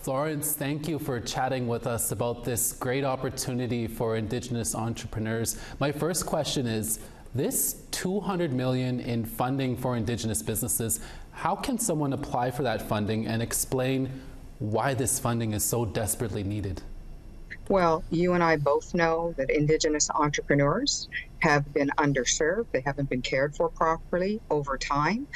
Florence, thank you for chatting with us about this great opportunity for Indigenous entrepreneurs. My first question is, this $200 million in funding for Indigenous businesses, how can someone apply for that funding and explain why this funding is so desperately needed? Well, you and I both know that Indigenous entrepreneurs have been underserved. They haven't been cared for properly over time.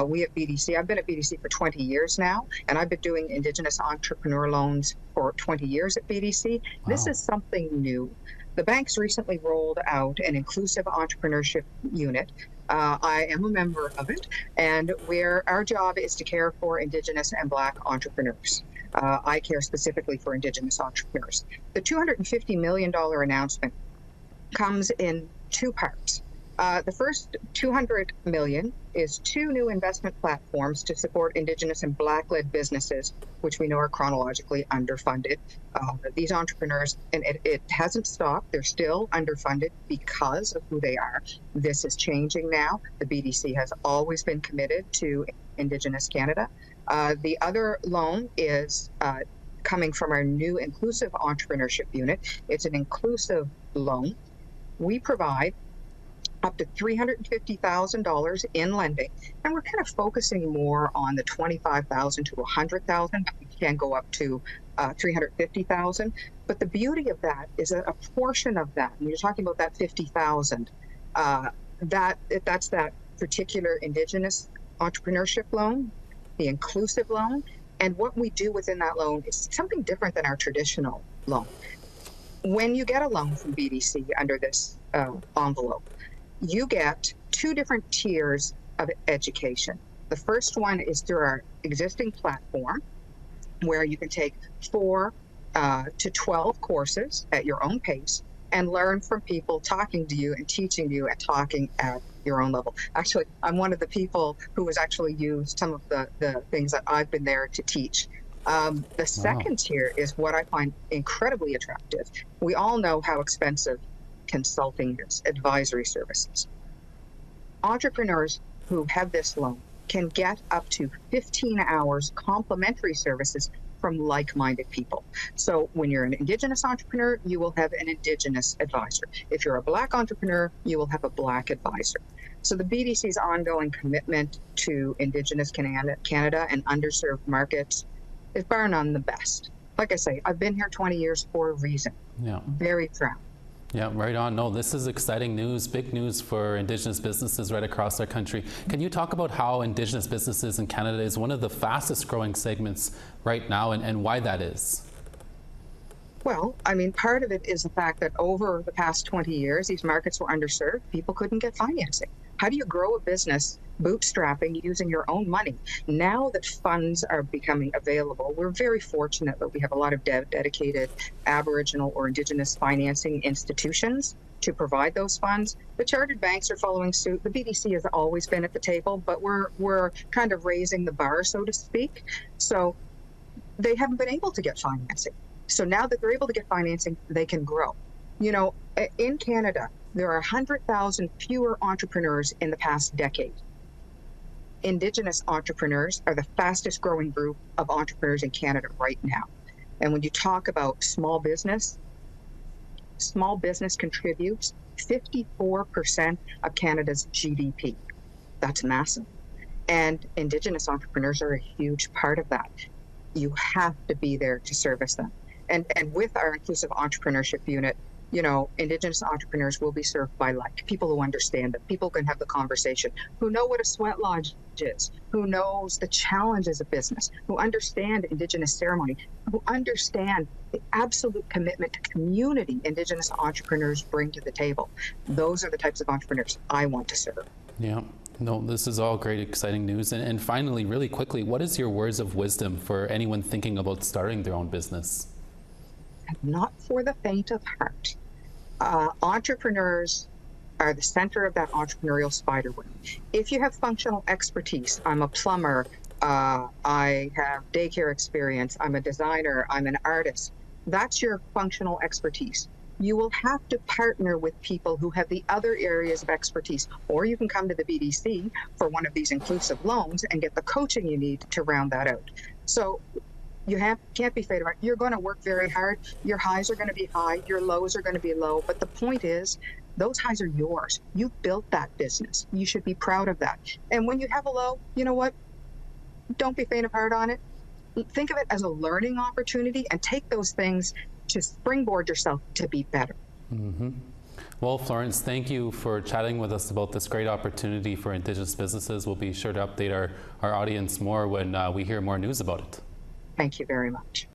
We at BDC, I've been at BDC for 20 years now, and I've been doing Indigenous entrepreneur loans for 20 years at BDC. Wow. This is something new. The banks recently rolled out an inclusive entrepreneurship unit. I am a member of it, and where our job is to care for Indigenous and Black entrepreneurs. I care specifically for Indigenous entrepreneurs. The $250 million announcement comes in two parts. The first $200 million is two new investment platforms to support Indigenous and Black-led businesses, which we know are chronologically underfunded. These entrepreneurs, and it hasn't stopped, they're still underfunded because of who they are. This is changing now. The BDC has always been committed to Indigenous Canada. The other loan is coming from our new inclusive entrepreneurship unit. It's an inclusive loan. We provide up to $350,000 in lending, and we're kind of focusing more on the $25,000 to $100,000. We can go up to $350,000. But the beauty of that is that a portion of that, and you're talking about that $50,000, that's that particular Indigenous entrepreneurship loan, the inclusive loan. And what we do within that loan is something different than our traditional loan. When you get a loan from BDC under this envelope, you get two different tiers of education. The first one is through our existing platform, where you can take 4 to 12 courses at your own pace and learn from people talking to you and teaching you and talking at your own level. Actually, I'm one of the people who has actually used some of the things that I've been there to teach. The second tier is what I find incredibly attractive. We all know how expensive consulting is, advisory services. Entrepreneurs who have this loan can get up to 15 hours complimentary services from like-minded people. So when you're an Indigenous entrepreneur, you will have an Indigenous advisor. If you're a Black entrepreneur, you will have a Black advisor. So the BDC's ongoing commitment to Indigenous Canada and underserved markets is bar none the best. Like I say, I've been here 20 years for a reason. Yeah. Very proud. Yeah, right on. No, this is exciting news, big news for Indigenous businesses right across our country. Can you talk about how Indigenous businesses in Canada is one of the fastest growing segments right now and why that is? Well, I mean, part of it is the fact that over the past 20 years, these markets were underserved. People couldn't get financing. How do you grow a business bootstrapping using your own money? Now that funds are becoming available, we're very fortunate that we have a lot of dedicated Aboriginal or Indigenous financing institutions to provide those funds. The chartered banks are following suit. The BDC has always been at the table, but we're kind of raising the bar, so to speak. So they haven't been able to get financing. So now that they're able to get financing, they can grow. You know, in Canada, there are 100,000 fewer entrepreneurs in the past decade. Indigenous entrepreneurs are the fastest growing group of entrepreneurs in Canada right now. And when you talk about small business contributes 54% of Canada's GDP. That's massive. And Indigenous entrepreneurs are a huge part of that. You have to be there to service them. And with our inclusive entrepreneurship unit, you know, Indigenous entrepreneurs will be served by people who understand them, people who can have the conversation, who know what a sweat lodge is, who knows the challenges of business, who understand Indigenous ceremony, who understand the absolute commitment to community Indigenous entrepreneurs bring to the table. Those are the types of entrepreneurs I want to serve. Yeah. No, this is all great, exciting news. And finally, really quickly, what is your words of wisdom for anyone thinking about starting their own business? Not for the faint of heart. Entrepreneurs are the center of that entrepreneurial spider web. If you have functional expertise, I'm a plumber, I have daycare experience, I'm a designer, I'm an artist, that's your functional expertise. You will have to partner with people who have the other areas of expertise, or you can come to the BDC for one of these inclusive loans and get the coaching you need to round that out. So can't be afraid of it. You're going to work very hard. Your highs are going to be high. Your lows are going to be low. But the point is, those highs are yours. You built that business. You should be proud of that. And when you have a low, you know what? Don't be faint of heart on it. Think of it as a learning opportunity and take those things to springboard yourself to be better. Mm-hmm. Well, Florence, thank you for chatting with us about this great opportunity for Indigenous businesses. We'll be sure to update our audience more when we hear more news about it. Thank you very much.